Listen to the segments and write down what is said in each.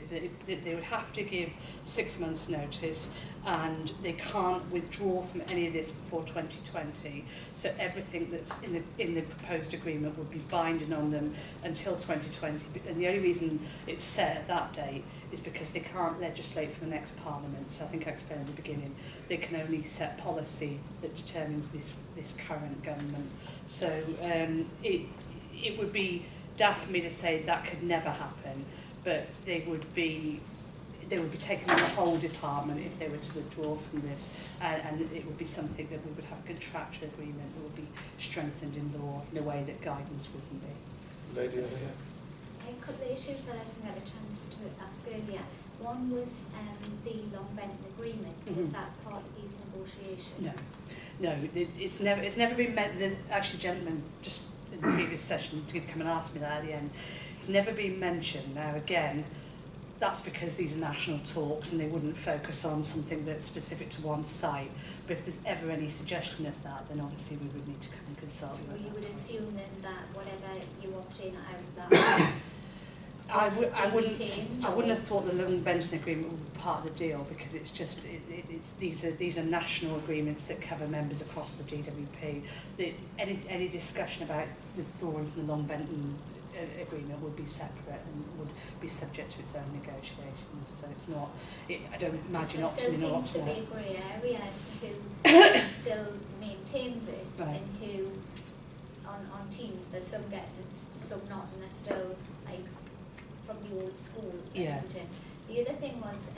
but they would have to give 6 months notice, and they can't withdraw from any of this before 2020. So everything that's in the proposed agreement would be binding on them until 2020. And the only reason it's set at that date is because they can't legislate for the next Parliament. So I think I explained at the beginning, they can only set policy that determines this current government. So it would be daft for me to say that could never happen, but they would be taking on the whole department if they were to withdraw from this, and it would be something that we would have a contractual agreement that would be strengthened in law in a way that guidance wouldn't be. Lady, A couple of issues that I didn't have a chance to ask earlier. One was the Long Benton Agreement. Was that part of these negotiations? No, it's never been meant. Actually, gentlemen, just in the previous session, did come and ask me that at the end. It's never been mentioned. Now, again, that's because these are national talks and they wouldn't focus on something that's specific to one site. But if there's ever any suggestion of that, then obviously we would need to come and consult. So you would assume then that whatever you opt in out of that I wouldn't have thought the Long Benton Agreement would be part of the deal, because it's just these are national agreements that cover members across the DWP. Any discussion about withdrawing from the Long Benton Agreement would be separate and would be subject to its own negotiations. So it's not. I don't imagine opting in or opting out. There still seems to be a grey area as to who still maintains it, right, and who on teams. There's some get it, some not, and they're still like from the old school. Yeah. The other thing was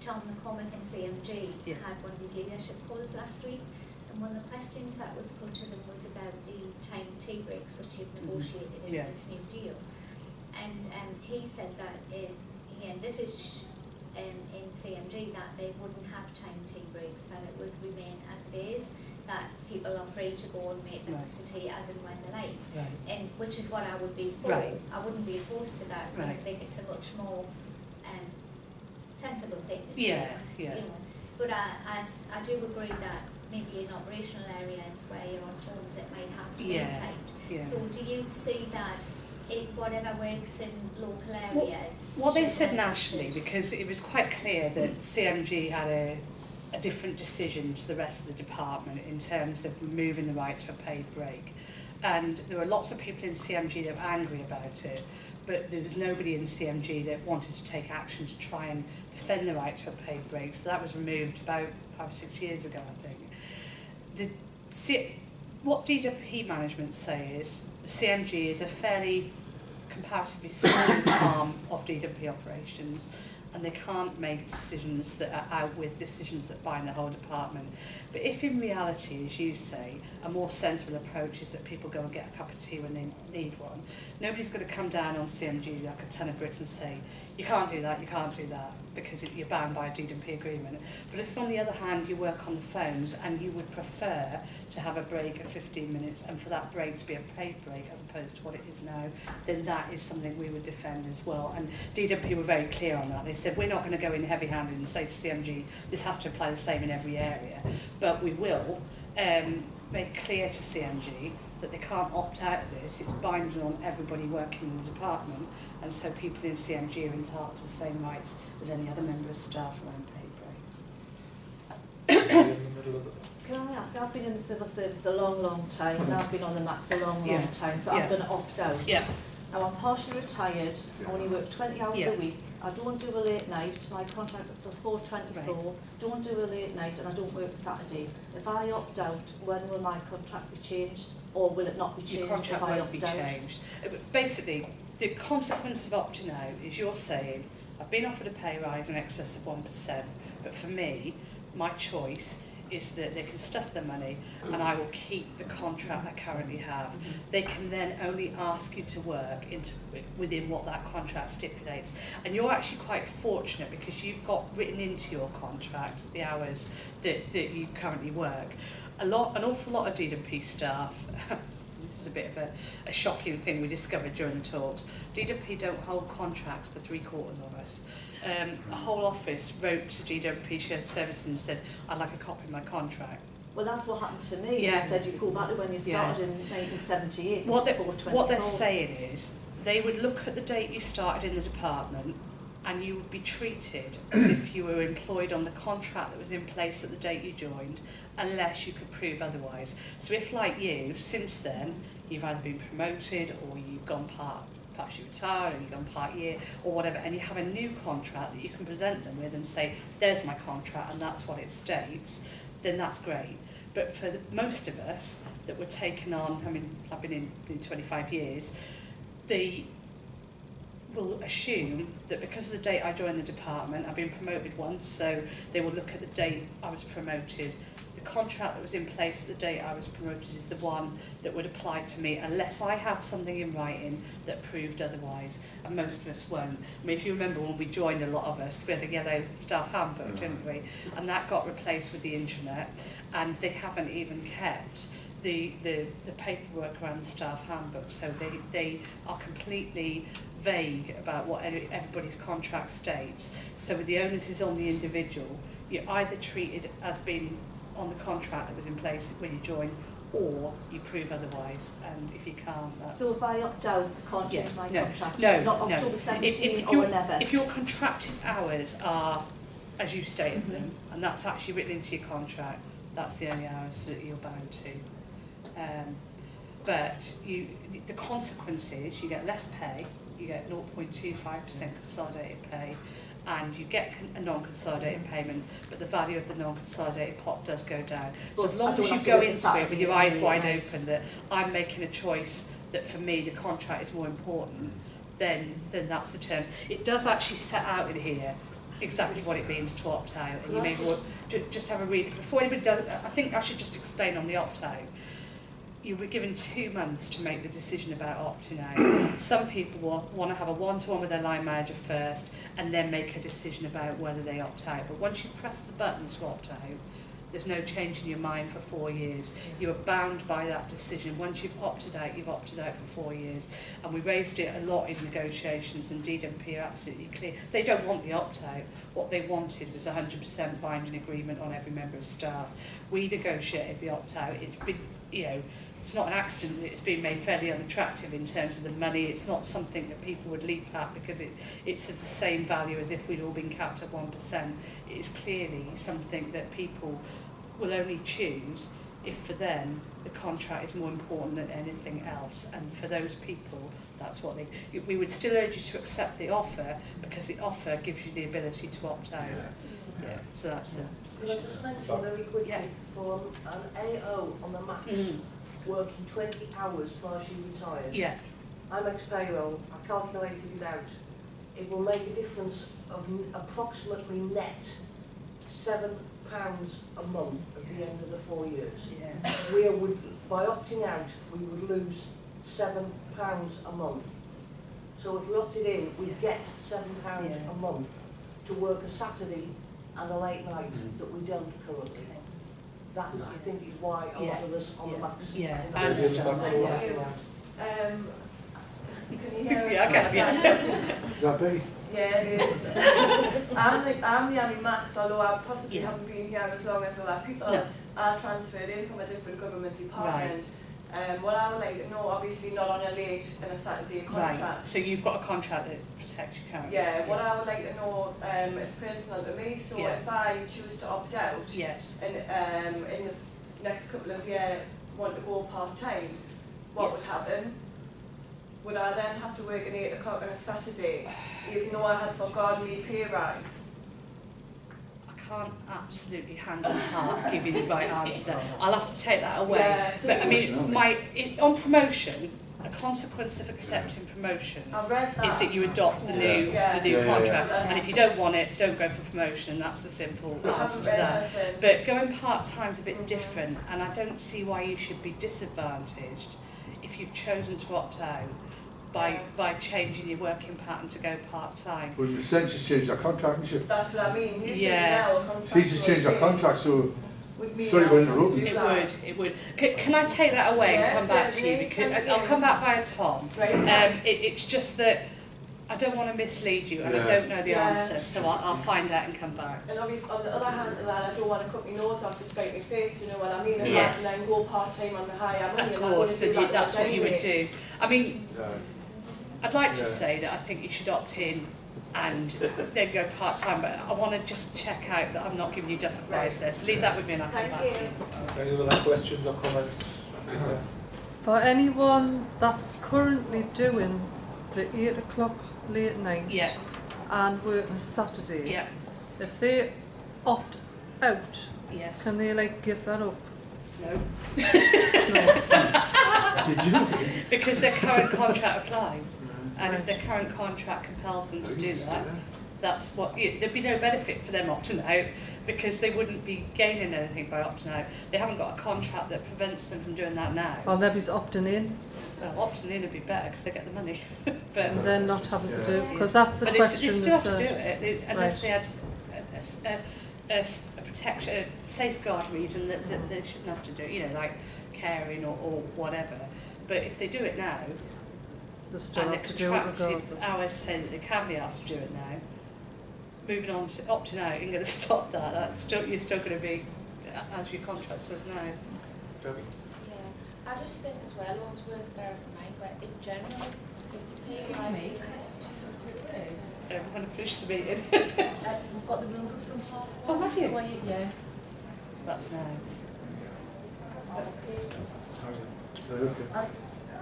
Tom McCormick and CMG had one of these leadership calls last week, and one of the questions that was put to them was about the time tea breaks which you've negotiated in this new deal. And he said that he envisaged in CMG that they wouldn't have time tea breaks, that it would remain as it is, that people are free to go and make their cups of tea as and when they like, and which is what I would be for. I wouldn't be opposed to that, because I think it's a much more sensible thing to do. You know. But I do agree that maybe in operational areas where you're on phones, it might have to be typed. So do you see that whatever works in local areas? What they said nationally, because it was quite clear that CMG had a different decision to the rest of the department in terms of removing the right to a paid break. And there were lots of people in CMG that were angry about it, but there was nobody in CMG that wanted to take action to try and defend the right to a paid break. So that was removed about 5 or 6 years ago, I think. What DWP management say is the CMG is a fairly comparatively small arm of DWP operations, and they can't make decisions that are out with decisions that bind the whole department. But if in reality, as you say, a more sensible approach is that people go and get a cup of tea when they need one, nobody's going to come down on CMG like a ton of bricks and say, you can't do that, because you're bound by a DWP agreement. But if on the other hand you work on the phones and you would prefer to have a break of 15 minutes and for that break to be a paid break as opposed to what it is now, then that is something we would defend as well. And DWP were very clear on that. They said, we're not going to go in heavy-handed and say to CMG, this has to apply the same in every area, but we will make clear to CMG that they can't opt out of this. It's binding on everybody working in the department, and so people in CMG are entitled to the same rights as any other member of staff around paid breaks. Can I ask, I've been in the civil service a long time, and I've been on the max a long time, so I'm going to opt out. Now I'm partially retired, I only work 20 hours a week, I don't do a late night, my contract is till 4:24, don't do a late night, and I don't work Saturday. If I opt out, when will my contract be changed, or will it not be changed? Your contract if I won't opt be out? changed. Basically, the consequence of opting out is you're saying, I've been offered a pay rise in excess of 1%, but for me, my choice is that they can stuff the money and I will keep the contract I currently have. They can then only ask you to work within what that contract stipulates. And you're actually quite fortunate because you've got written into your contract the hours that you currently work. An awful lot of DWP staff, this is a bit of a shocking thing we discovered during the talks, DWP don't hold contracts for 3/4 of us. A whole office wrote to DWP Shared Services and said, I'd like a copy of my contract. Well, that's what happened to me. They said you go back to when you started in 1978. What they're saying is, they would look at the date you started in the department, and you would be treated as if you were employed on the contract that was in place at the date you joined, unless you could prove otherwise. So if, like you, since then, you've either been promoted or you've gone perhaps you retired or you've gone part year or whatever, and you have a new contract that you can present them with and say, there's my contract and that's what it states, then that's great. But for most of us that were taken on, I mean, I've been in 25 years, they will assume that because of the date I joined the department, I've been promoted once, so they will look at the date I was promoted. The contract that was in place the date I was promoted is the one that would apply to me unless I had something in writing that proved otherwise, and most of us won't. I mean, if you remember when we joined, a lot of us, we had a yellow staff handbook, didn't we? And that got replaced with the intranet, and they haven't even kept the paperwork around the staff handbook, so they are completely vague about what everybody's contract states. So the onus is on the individual. You're either treated as being on the contract that was in place when you joined, or you prove otherwise, and if you can't, that's... So if I opt out, I can't change my contract? No, not no. October 17 or never? If your contracted hours are, as you stated them, and that's actually written into your contract, that's the only hours that you're bound to. But the consequence is you get less pay, you get 0.25% consolidated pay, and you get a non-consolidated payment, but the value of the non-consolidated pot does go down. So as long as you go into it with your eyes wide open that I'm making a choice that for me the contract is more important, then that's the terms. It does actually set out in here exactly what it means to opt out, and you may want to just have a read. Before anybody does, I think I should just explain on the opt out. You were given 2 months to make the decision about opting out. Some people want to have a one-to-one with their line manager first and then make a decision about whether they opt out. But once you press the button to opt out, there's no change in your mind for 4 years. You are bound by that decision. Once you've opted out for 4 years. And we raised it a lot in negotiations, and DWP are absolutely clear. They don't want the opt-out. What they wanted was 100% binding agreement on every member of staff. We negotiated the opt-out. It's been, it's not an accident that it's been made fairly unattractive in terms of the money. It's not something that people would leap at because it's of the same value as if we'd all been capped at 1%. It's clearly something that people will only choose if for them the contract is more important than anything else, and for those people that's what we would still urge you to accept the offer because the offer gives you the ability to opt out. Yeah. So that's the Can I just mention very quickly, for an AO on the max working 20 hours while she retired, I'm ex-payroll, I calculated it out, it will make a difference of approximately net £7 a month at the end of the 4 years. We would, by opting out, we would lose £7 a month. So if we opted in, we'd get £7 a month to work a Saturday and a late night that we don't currently. That, I think, is why a lot of us on the max. I understand. Can you hear us? I can, Is that B? Yeah, it is. I'm the only max, although I possibly haven't been here as long as a lot of people are transferred in from a different government department. What I would like to know, obviously not on a late and a Saturday contract. Right, so you've got a contract that protects you currently. What I would like to know is personal to me, so if I choose to opt out and in the next couple of years want to go part-time, what would happen? Would I then have to work at 8 o'clock on a Saturday, even though I had forgotten me pay rise? I can't absolutely hand on heart give you the right answer. I'll have to take that away. But I mean, on promotion, a consequence of accepting promotion is that you adopt the new contract. And if you don't want it, don't go for promotion. That's the simple answer to that. But going part-time is a bit different, and I don't see why you should be disadvantaged if you've chosen to opt out by changing your working pattern to go part-time. Well, the census changed our contract, didn't she? That's what I mean. You now a contract. Census changed our contract, so... Sorry, we're interrupting. It would. Can I take that away and come back to you? Because I'll come back via Tom. It's just that I don't want to mislead you, and I don't know the answer, so I'll find out and come back. And obviously, on the other hand of that, I don't want to cut my nose off to spite my face, you know what I mean? And then go part-time on the higher money. Of course, that's what you would do. I mean, I'd like to say that I think you should opt in and then go part-time, but I want to just check out that I'm not giving you duff advice there. So leave that with me and I'll come back to you. Any other questions or comments? Lisa? For anyone that's currently doing the 8 o'clock late night Yeah, and working Saturday, yeah, if they opt out, yes. can they like give that up? No. No. Because their current contract applies, and if their current contract compels them to do that, that's what, there'd be no benefit for them opting out, because they wouldn't be gaining anything by opting out. They haven't got a contract that prevents them from doing that now. Or maybe it's opting in Well, opting in would be better because they get the money. But and then not having to do it, because that's the but question. they still have to do that's, it unless they had a protection, a safeguard reason that they shouldn't have to do it, you know, like caring or whatever. But if they do it now, they still and the have to do it contracted regardless. hours say that they can be asked to do it now, moving on to opting out ain't going to stop that. That's still, you're still going to be, as your contract says now. Debbie? Yeah, I just think as well, it's worth bearing in mind, but in general, if the pay Excuse me, rises, just have a quick word. I'm going to finish the meeting. We've got the room booked from 1:30. Oh, have you? So are you? Yeah. That's now. Okay.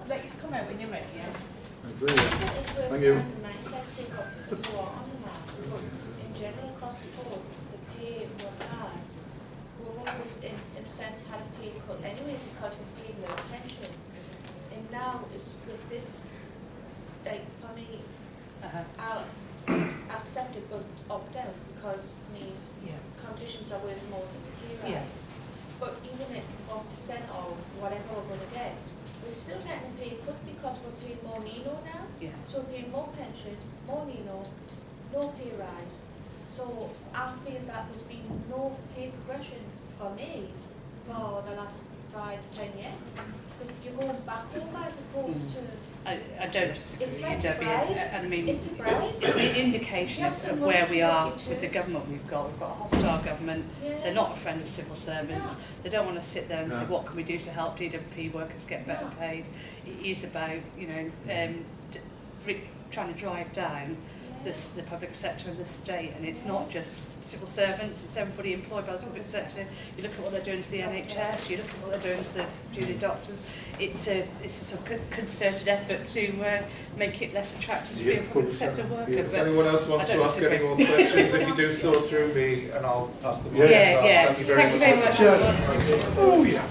Let you come out when you're ready, yeah? I think it's worth Thank you. bearing in mind, let's say people who are on the market, but in general across the board, the pay we're high. We've always, in a sense, had a pay cut anyway because we're paying low pension. And now is with this, like for me, I'll accept it but opt out because me conditions are worth more than the pay rise. But even at 1% or whatever we're going to get, we're still getting a pay cut because we're paying more NINO now. Yeah. So we're paying more pension, more NINO, no pay rise. So I feel that there's been no pay progression for me for the last 5-10 years. Because you're going backwards as opposed to... I don't disagree It's with like you, Debbie. a bribe. And I mean, It's a bribe. it's an indication Yes, of and where what we are it with the is. government we've got. We've got a hostile government. Yeah. They're not a friend of civil servants. No. They don't want to sit there and say, No. what can we do to help DWP workers get better No. paid? It is about, you know, trying to drive down the public sector and the state, and it's not just civil servants, it's everybody employed by the public sector. You look at what they're doing to the NHS, you look at what they're doing to the junior doctors. It's a sort of concerted effort to make it less attractive to be a public sector worker. If But anyone else wants I to don't ask any disagree. more questions, if you do so through me, and I'll pass them on. yeah. Thank you very Thank you very much, everyone. Oh yeah.